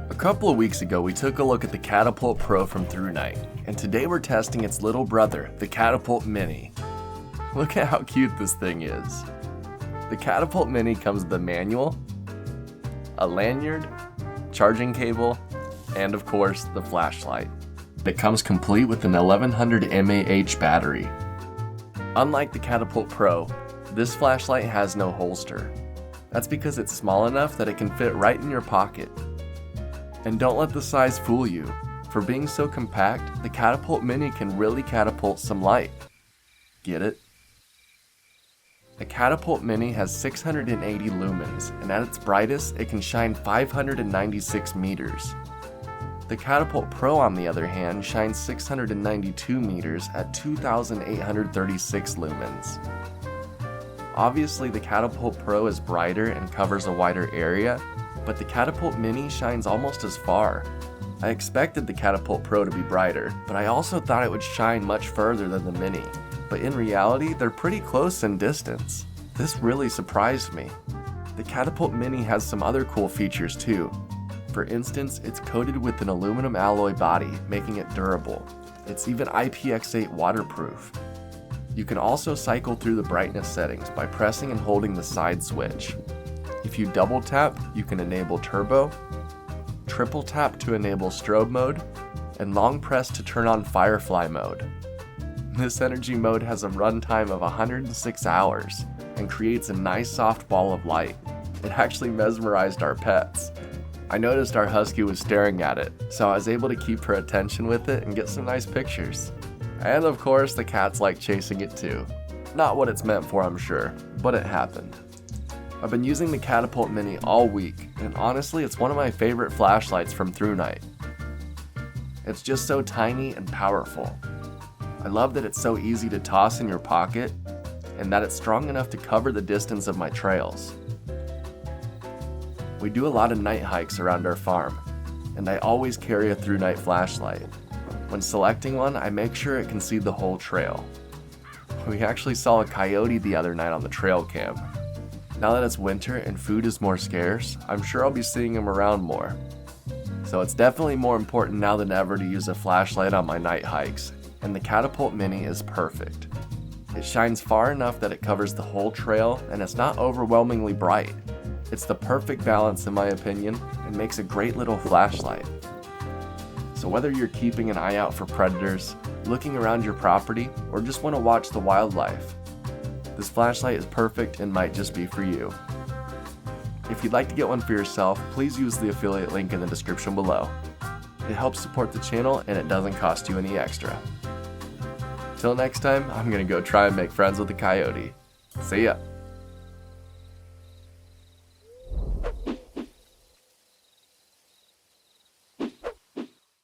A couple of weeks ago, we took a look at the Catapult Pro from ThruNite, and today we're testing its little brother, the Catapult Mini. Look at how cute this thing is. The Catapult Mini comes with a manual, a lanyard, charging cable, and of course, the flashlight. It comes complete with an 1100 mAh battery. Unlike the Catapult Pro, this flashlight has no holster. That's because it's small enough that it can fit right in your pocket. And don't let the size fool you. For being so compact, the Catapult Mini can really catapult some light. Get it? The Catapult Mini has 680 lumens, and at its brightest, it can shine 596 meters. The Catapult Pro, on the other hand, shines 692 meters at 2,836 lumens. Obviously, the Catapult Pro is brighter and covers a wider area, but the Catapult Mini shines almost as far. I expected the Catapult Pro to be brighter, but I also thought it would shine much further than the Mini. But in reality, they're pretty close in distance. This really surprised me. The Catapult Mini has some other cool features too. For instance, it's coated with an aluminum alloy body, making it durable. It's even IPX8 waterproof. You can also cycle through the brightness settings by pressing and holding the side switch. If you double tap, you can enable turbo, triple tap to enable strobe mode, and long press to turn on firefly mode. This energy mode has a runtime of 106 hours and creates a nice soft ball of light. It actually mesmerized our pets. I noticed our husky was staring at it, so I was able to keep her attention with it and get some nice pictures. And of course, the cats like chasing it too. Not what it's meant for, I'm sure, but it happened. I've been using the Catapult Mini all week, and honestly, it's one of my favorite flashlights from ThruNite. It's just so tiny and powerful. I love that it's so easy to toss in your pocket, and that it's strong enough to cover the distance of my trails. We do a lot of night hikes around our farm, and I always carry a ThruNite flashlight. When selecting one, I make sure it can see the whole trail. We actually saw a coyote the other night on the trail cam. Now that it's winter and food is more scarce, I'm sure I'll be seeing him around more. So it's definitely more important now than ever to use a flashlight on my night hikes, and the Catapult Mini is perfect. It shines far enough that it covers the whole trail, and it's not overwhelmingly bright. It's the perfect balance in my opinion, and makes a great little flashlight. So whether you're keeping an eye out for predators, looking around your property, or just want to watch the wildlife, this flashlight is perfect and might just be for you. If you'd like to get one for yourself, please use the affiliate link in the description below. It helps support the channel and it doesn't cost you any extra. Till next time, I'm gonna go try and make friends with the coyote. See ya!